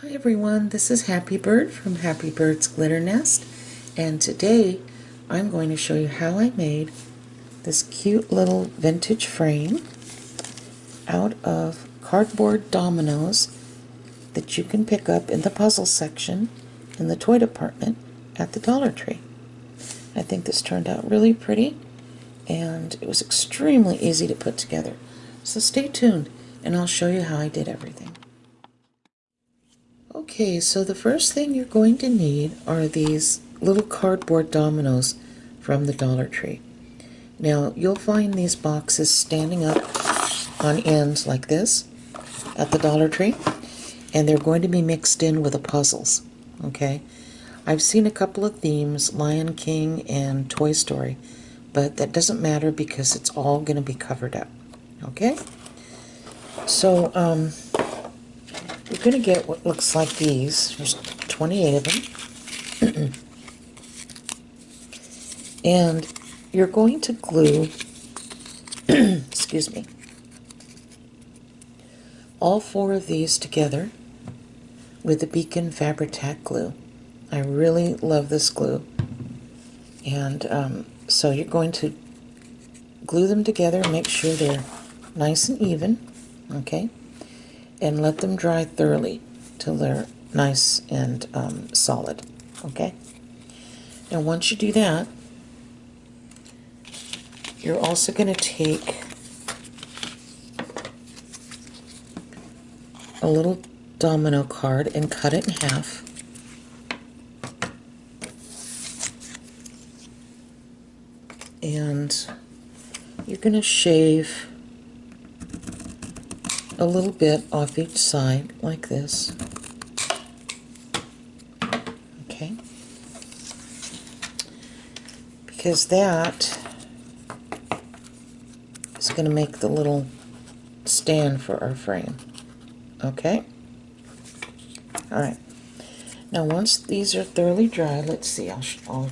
Hi everyone, this is Happy Bird from Happy Bird's Glitter Nest, and today I'm going to show you how I made this cute little vintage frame out of cardboard dominoes that you can pick up in the puzzle section in the toy department at the Dollar Tree. I think this turned out really pretty and it was extremely easy to put together. So stay tuned and I'll show you how I did everything. Okay, so the first thing you're going to need are these little cardboard dominoes from the Dollar Tree. Now, you'll find these boxes standing up on ends like this at the Dollar Tree, and they're going to be mixed in with the puzzles, okay? I've seen a couple of themes, Lion King and Toy Story, but that doesn't matter because it's all going to be covered up, okay? So, you're going to get what looks like these. There's 28 of them. And you're going to glue, excuse me, all four of these together with the Beacon Fabri-Tac glue. I really love this glue. And so you're going to glue them together, make sure they're nice and even, okay? And let them dry thoroughly till they're nice and solid, okay? Now once you do that, you're also going to take a little domino card and cut it in half. And you're going to shave a little bit off each side like this. Okay? Because that is going to make the little stand for our frame. Okay? Alright. Now once these are thoroughly dry, let's see, I'll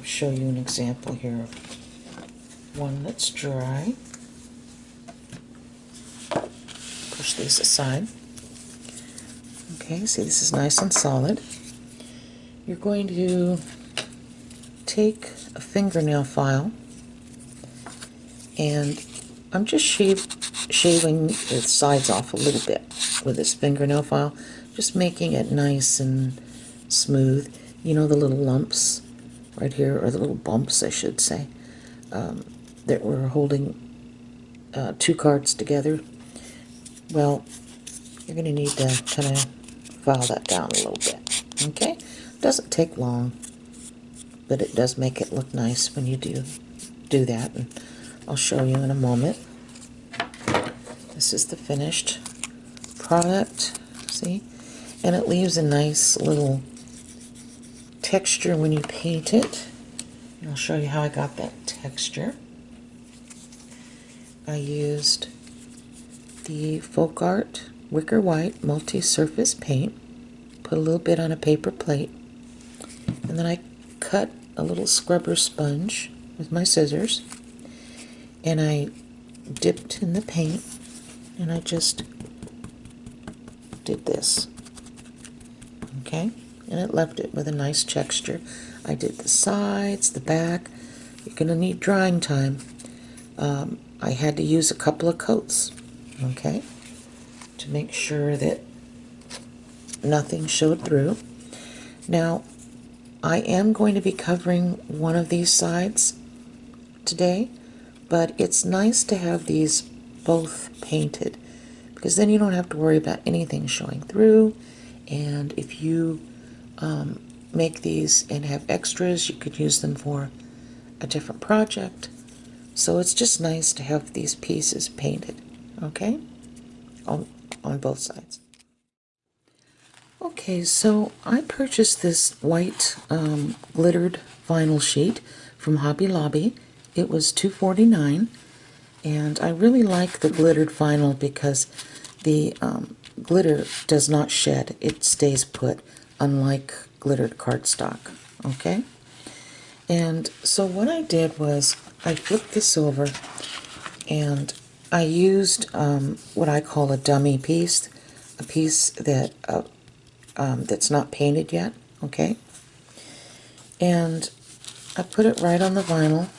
show you an example here of one that's dry. Push these aside. Okay, see, this is nice and solid. You're going to take a fingernail file, and I'm just shaving the sides off a little bit with this fingernail file, just making it nice and smooth. You know, the little lumps right here, or the little bumps I should say, that were holding two cards together. Well, you're going to need to kind of file that down a little bit, okay? Doesn't take long, but it does make it look nice when you do that, and I'll show you in a moment. This is the finished product, see? And it leaves a nice little texture when you paint it. And I'll show you how I got that texture. I used the Folk Art Wicker White multi-surface paint, put a little bit on a paper plate, and then I cut a little scrubber sponge with my scissors, and I dipped in the paint, and I just did this, okay? And it left it with a nice texture. I did the sides, the back. You're going to need drying time. I had to use a couple of coats, okay, to make sure that nothing showed through. Now, I am going to be covering one of these sides today, but it's nice to have these both painted, because then you don't have to worry about anything showing through. And if you make these and have extras, you could use them for a different project. So it's just nice to have these pieces painted, okay, on both sides. Okay, so I purchased this white glittered vinyl sheet from Hobby Lobby. It was $2.49, and I really like the glittered vinyl because the glitter does not shed. It stays put, unlike glittered cardstock, okay? And so what I did was I flipped this over and I used what I call a dummy piece, a piece that that's not painted yet, okay? And I put it right on the vinyl,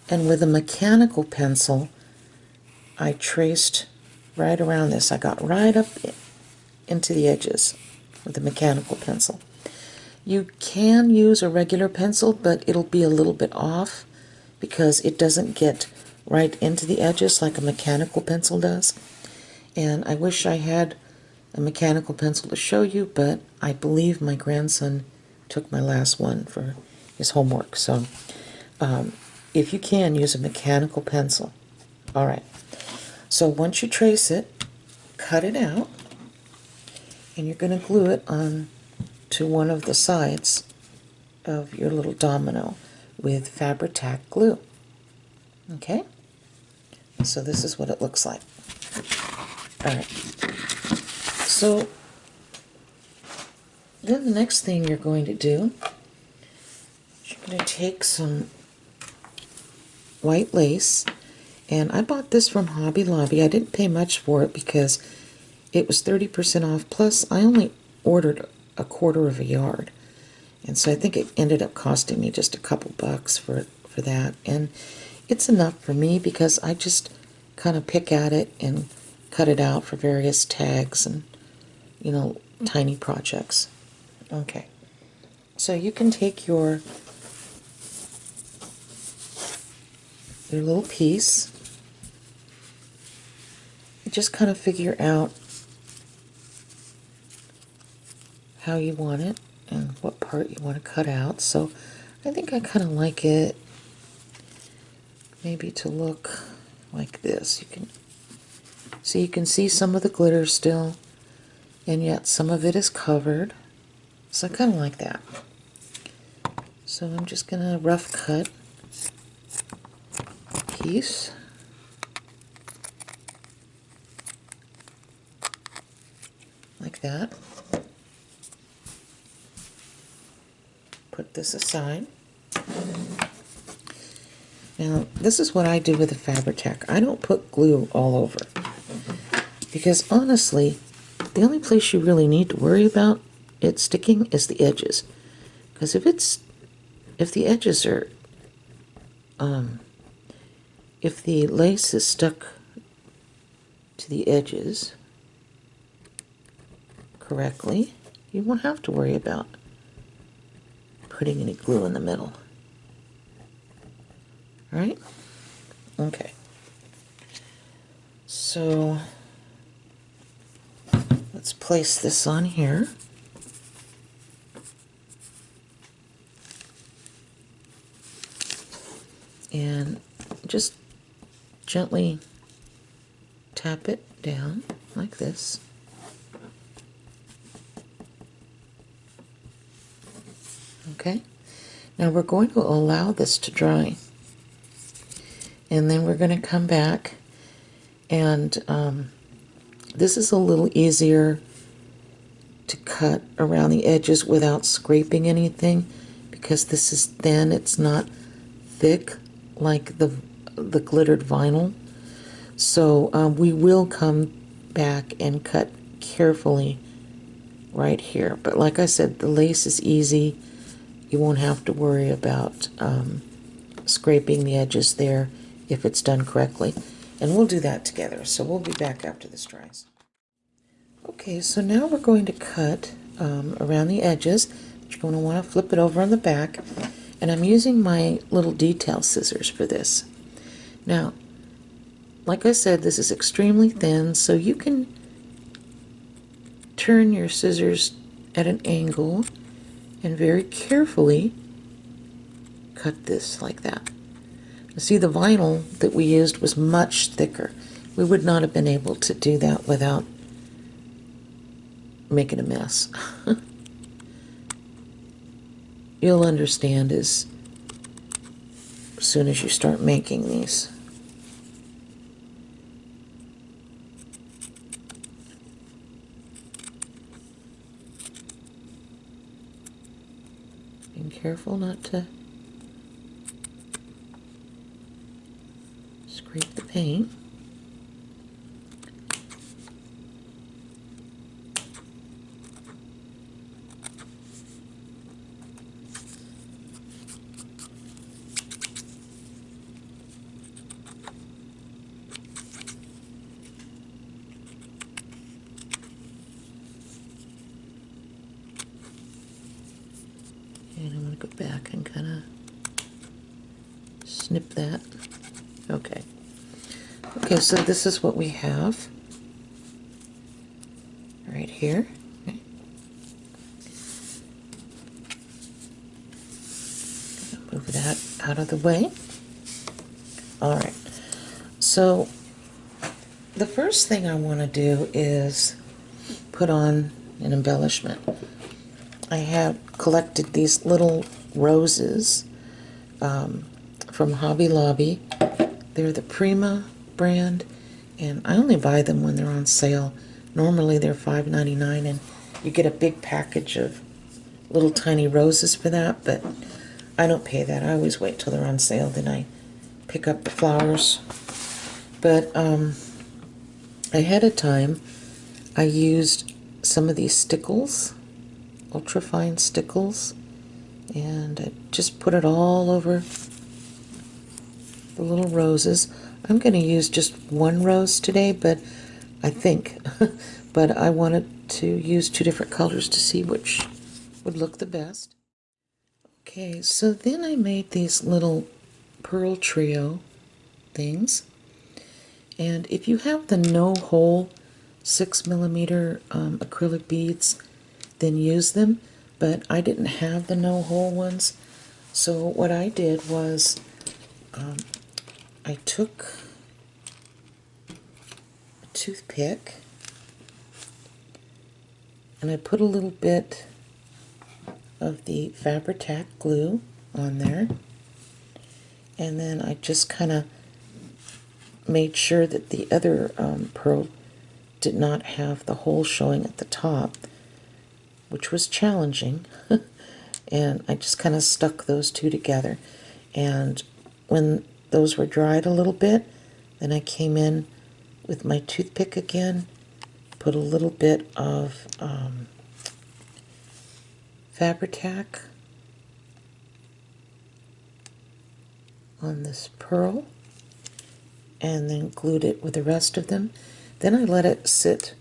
and with a mechanical pencil, I traced right around this. I got right up into the edges with a mechanical pencil. You can use a regular pencil, but it'll be a little bit off because it doesn't get right into the edges like a mechanical pencil does. And I wish I had a mechanical pencil to show you, but I believe my grandson took my last one for his homework. So if you can, use a mechanical pencil. All right. So once you trace it, cut it out, and you're going to glue it on to one of the sides of your little domino with Fabri-Tac glue. Okay? So this is what it looks like. All right. So then the next thing you're going to do is you're going to take some white lace, and I bought this from Hobby Lobby. I didn't pay much for it because it was 30% off, plus I only ordered a quarter of a yard. And so I think it ended up costing me just a couple bucks for that. And it's enough for me because I just kind of pick at it and cut it out for various tags and, you know, tiny projects. Okay. So you can take your little piece, just kind of figure out how you want it and what part you want to cut out. So I think I kind of like it maybe to look like this. You can see some of the glitter still, and yet some of it is covered. So I kind of like that. So I'm just going to rough cut a piece. Like that. Put this aside. Now, this is what I do with the Fabri-Tac. I don't put glue all over, because honestly, the only place you really need to worry about it sticking is the edges. Because if the edges are, if the lace is stuck to the edges correctly, you won't have to worry about putting any glue in the middle. Right? Okay. So let's place this on here. And just gently tap it down like this. Okay. Now we're going to allow this to dry. And then we're going to come back, and this is a little easier to cut around the edges without scraping anything, because this is thin. It's not thick like the glittered vinyl. So we will come back and cut carefully right here. But like I said, the lace is easy. You won't have to worry about scraping the edges there if it's done correctly. And we'll do that together. So we'll be back after this dries. Okay, so now we're going to cut around the edges. You're going to want to flip it over on the back. And I'm using my little detail scissors for this. Now, like I said, this is extremely thin, so you can turn your scissors at an angle and very carefully cut this like that. See, the vinyl that we used was much thicker. We would not have been able to do that without making a mess. You'll understand as soon as you start making these. Being careful not to scrape the paint. snip that. Okay. Okay, so this is what we have right here. Okay. Move that out of the way. All right. So the first thing I want to do is put on an embellishment. I have collected these little roses from Hobby Lobby. They're the Prima brand, and I only buy them when they're on sale. Normally they're $5.99, and you get a big package of little tiny roses for that, but I don't pay that. I always wait till they're on sale, then I pick up the flowers. But ahead of time, I used some of these stickles, ultrafine stickles, and I just put it all over the little roses. I'm going to use just one rose today, but I think, but I wanted to use two different colors to see which would look the best. Okay, so then I made these little pearl trio things, and if you have the no hole 6mm acrylic beads, then use them, but I didn't have the no hole ones. So what I did was I took a toothpick and I put a little bit of the Fabri-Tac glue on there, and then I just kind of made sure that the other pearl did not have the hole showing at the top, which was challenging. And I just kind of stuck those two together, and when those were dried a little bit, then I came in with my toothpick again, put a little bit of Fabri-Tac on this pearl, and then glued it with the rest of them. Then I let it sit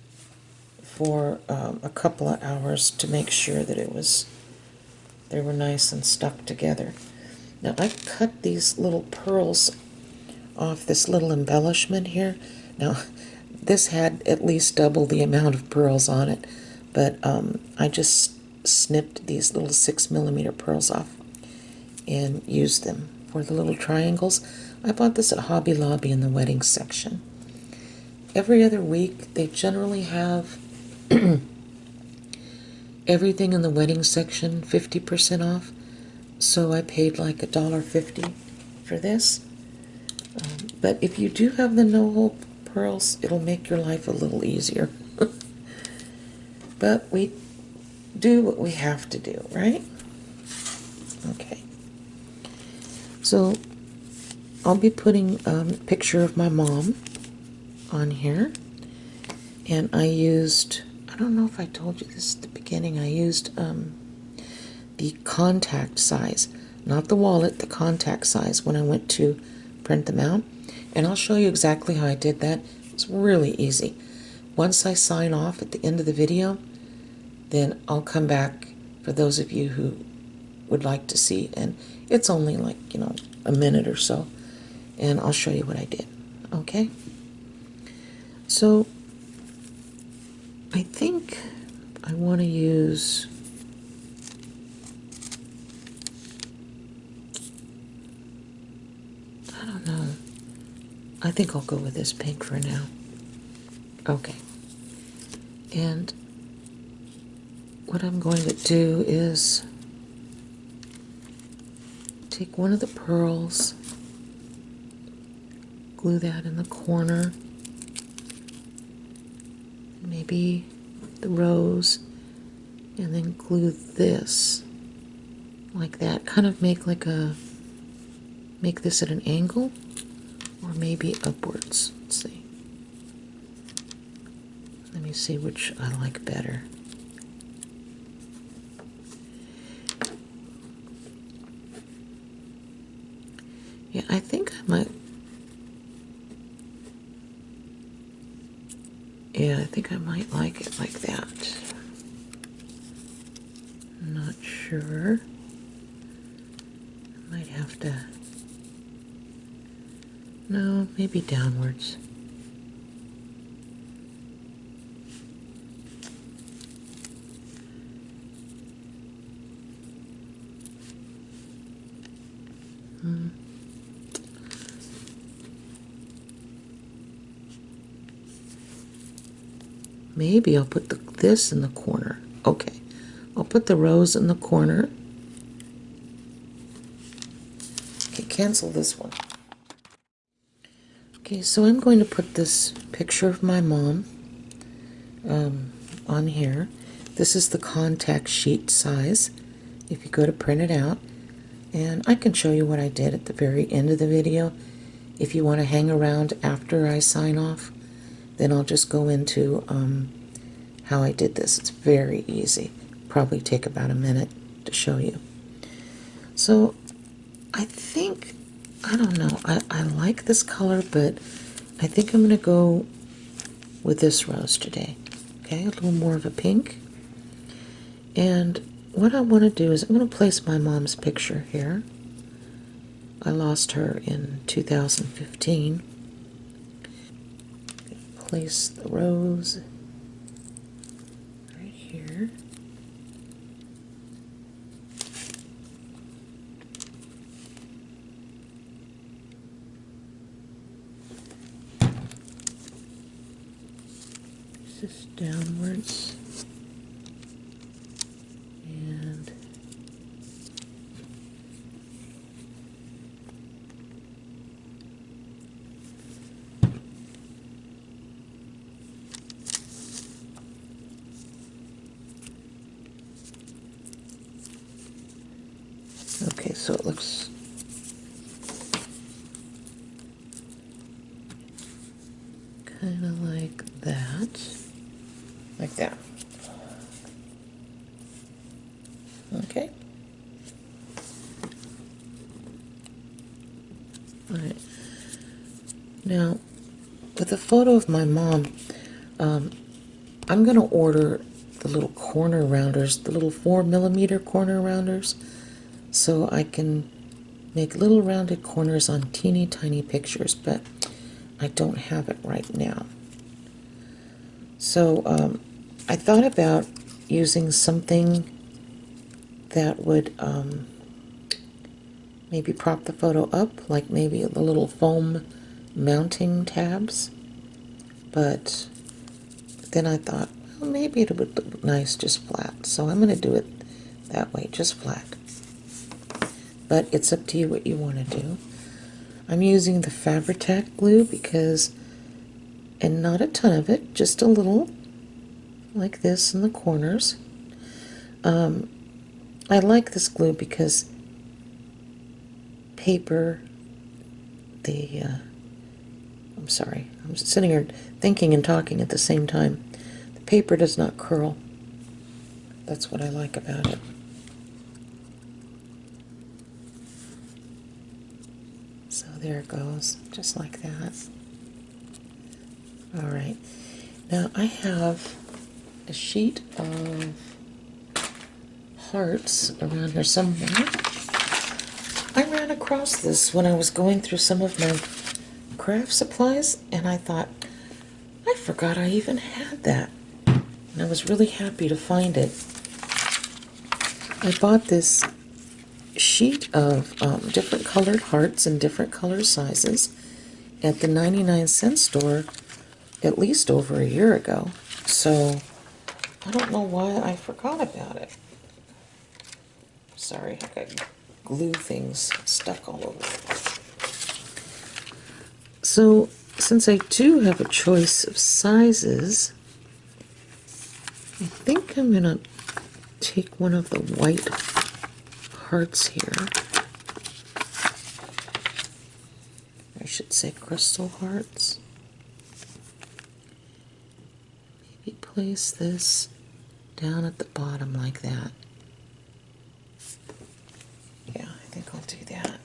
for a couple of hours to make sure that they were nice and stuck together. Now I cut these little pearls off this little embellishment here. Now this had at least double the amount of pearls on it, but I just snipped these little 6mm pearls off and used them for the little triangles. I bought this at Hobby Lobby in the wedding section. Every other week they generally have everything in the wedding section 50% off, so I paid like $1.50 for this. But if you do have the no-hole pearls, it'll make your life a little easier. But we do what we have to do, right? Okay. So I'll be putting a picture of my mom on here, and I used, I don't know if I told you this at the beginning, I used the contact size, not the wallet, the contact size when I went to print them out. And I'll show you exactly how I did that. It's really easy. Once I sign off at the end of the video, then I'll come back for those of you who would like to see, and it's only like, a minute or so, and I'll show you what I did. Okay? So I think I want to use I don't know. I think I'll go with this pink for now. Okay. And what I'm going to do is take one of the pearls, glue that in the corner, maybe the rose, and then glue this like that. Kind of make this at an angle, or maybe upwards. Let's see. Let me see which I like better. Yeah, I think I might. Yeah, I think I might like it like that. I'm not sure. I might have to maybe downwards. Maybe I'll put this in the corner. Okay, I'll put the rose in the corner. Okay, cancel this one. Okay, so I'm going to put this picture of my mom on here. This is the contact sheet size if you go to print it out. And I can show you what I did at the very end of the video. If you want to hang around after I sign off, then I'll just go into how I did this. It's very easy. Probably take about a minute to show you. So I think, I don't know, I like this color, but I think I'm going to go with this rose today. Okay, a little more of a pink. And what I want to do is I'm going to place my mom's picture here. I lost her in 2015. Place the rose right here. This downwards. And okay, so it looks kind of like that. Like that. Okay. All right. Now, with a photo of my mom, I'm going to order the little corner rounders, the little 4mm corner rounders, so I can make little rounded corners on teeny tiny pictures, but I don't have it right now. So I thought about using something that would maybe prop the photo up, like maybe the little foam mounting tabs, but then I thought, well, maybe it would look nice just flat, so I'm going to do it that way, just flat. But it's up to you what you want to do. I'm using the Fabri-Tac glue because, and not a ton of it, just a little, like this in the corners. I like this glue because paper, I'm sorry, I'm just sitting here thinking and talking at the same time. The paper does not curl. That's what I like about it. So there it goes, just like that. All right, now I have a sheet of hearts around here somewhere. I ran across this when I was going through some of my craft supplies, and I thought, I forgot I even had that. And I was really happy to find it. I bought this sheet of different colored hearts in different color sizes at the 99-cent store at least over a year ago. So I don't know why I forgot about it. Sorry, I got glue things stuck all over. So since I do have a choice of sizes, I think I'm going to take one of the white hearts here. I should say crystal hearts. Maybe place this down at the bottom like that. Yeah, I think I'll do that.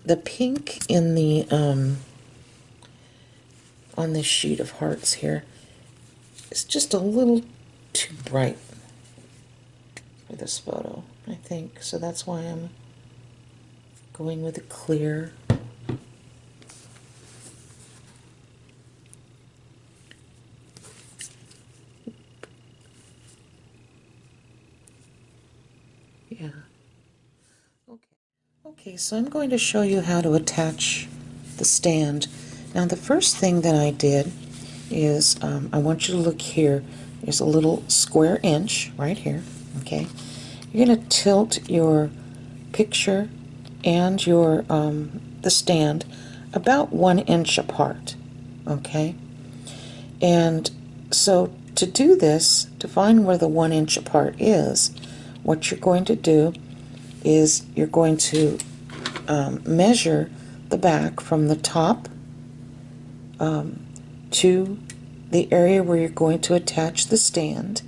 The pink in the on this sheet of hearts here is just a little too bright. for this photo, I think. So that's why I'm going with a clear. Yeah. Okay. Okay, so I'm going to show you how to attach the stand. Now the first thing that I did is I want you to look here. There's a little square inch right here. Okay. You're going to tilt your picture and your the stand about 1 inch apart. Okay. And so to do this, to find where the 1 inch apart is, what you're going to do is you're going to measure the back from the top to the area where you're going to attach the stand,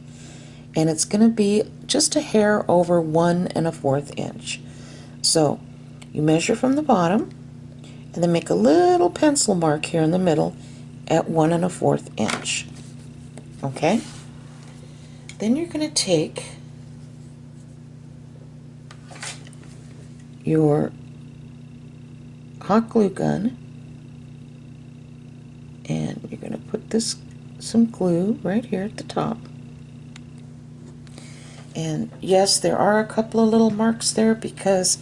and it's going to be just a hair over 1 1/4 inch. So you measure from the bottom and then make a little pencil mark here in the middle at 1 1/4 inch. Okay? Then you're going to take your hot glue gun and you're going to put some glue right here at the top. And yes, there are a couple of little marks there because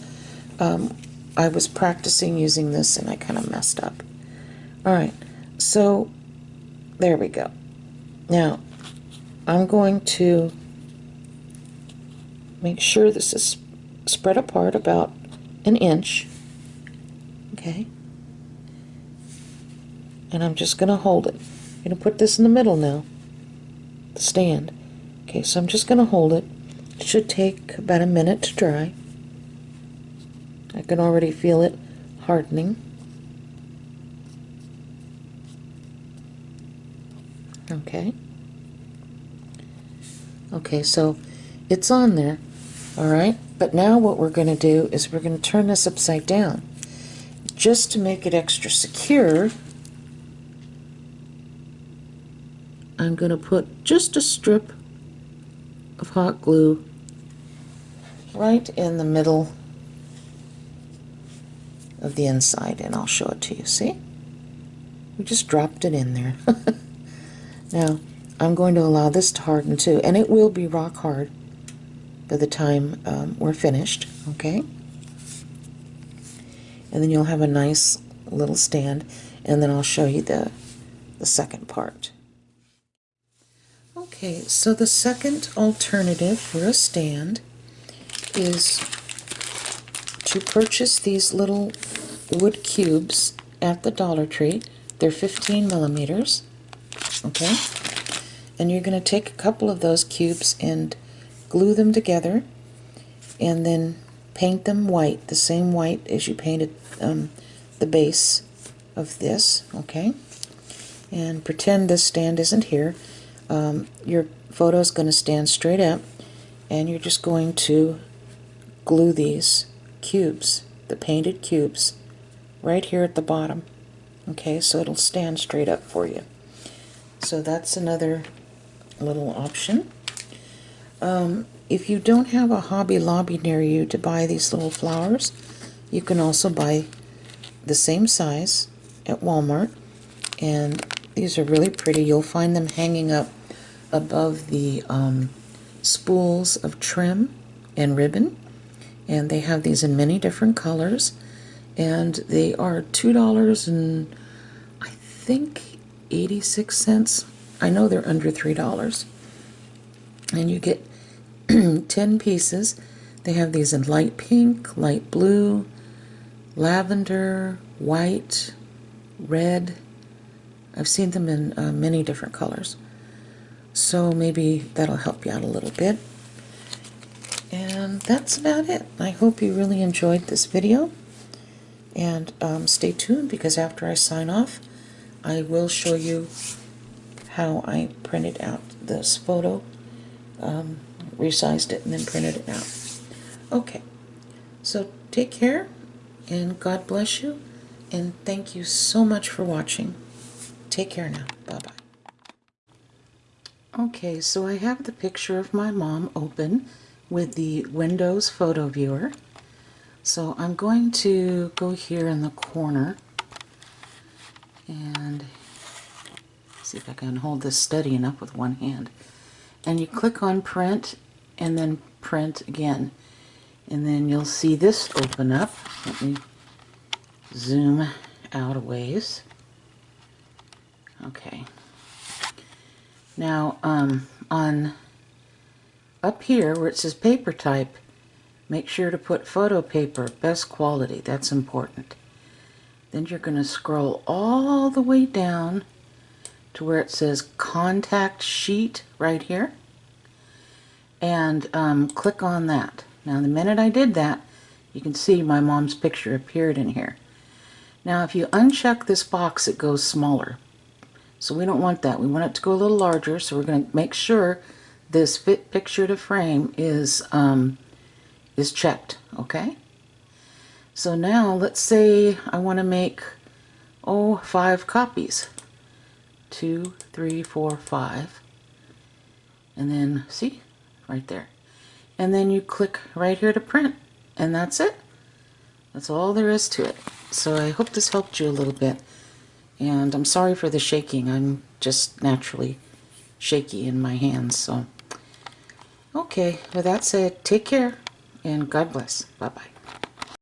I was practicing using this and I kind of messed up. Alright, so there we go. Now I'm going to make sure this is spread apart about 1 inch. Okay. And I'm just going to hold it. I'm going to put this in the middle now, the stand. Okay, so I'm just going to hold it. It should take about a minute to dry. I can already feel it hardening. Okay. Okay, so it's on there. Alright, but now what we're going to do is we're going to turn this upside down. Just to make it extra secure, I'm going to put just a strip of hot glue right in the middle of the inside, and I'll show it to you. See? We just dropped it in there. Now, I'm going to allow this to harden too, and it will be rock hard by the time we're finished, okay? And then you'll have a nice little stand, and then I'll show you the second part. Okay, so the second alternative for a stand is to purchase these little wood cubes at the Dollar Tree. They're 15 millimeters, okay? And you're going to take a couple of those cubes and glue them together and then paint them white, the same white as you painted the base of this, okay? And pretend this stand isn't here. Your photo is going to stand straight up, and you're just going to glue these cubes, the painted cubes, right here at the bottom. Okay, so it'll stand straight up for you. So that's another little option. If you don't have a Hobby Lobby near you to buy these little flowers, you can also buy the same size at Walmart, and these are really pretty. You'll find them hanging up above the spools of trim and ribbon, and they have these in many different colors, and they are $2 and I think 86 cents. I know they're under $3, and you get 10 pieces. They have these in light pink, light blue, lavender, white, red. I've seen them in many different colors. So maybe that'll help you out a little bit. And that's about it. I hope you really enjoyed this video. And stay tuned, because after I sign off, I will show you how I printed out this photo, resized it, and then printed it out. Okay, so take care, and God bless you, and thank you so much for watching. Take care now. Bye-bye. Okay, so I have the picture of my mom open with the Windows photo viewer. So I'm going to go here in the corner and see if I can hold this steady enough with one hand. And you click on print and then print again. And then you'll see this open up. Let me zoom out a ways. Okay. Now on up here where it says paper type, make sure to put photo paper, best quality. That's important. Then you're going to scroll all the way down to where it says contact sheet right here, and click on that. Now the minute I did that, you can see my mom's picture appeared in here. Now if you uncheck this box, it goes smaller. So we don't want that. We want it to go a little larger, so we're going to make sure this fit picture to frame is checked, okay? So now let's say I want to make 5 copies. 2, 3, 4, 5. And then see right there. And then you click right here to print, and that's it. That's all there is to it. So I hope this helped you a little bit. And I'm sorry for the shaking. I'm just naturally shaky in my hands. So okay, with that said, take care and God bless. Bye-bye.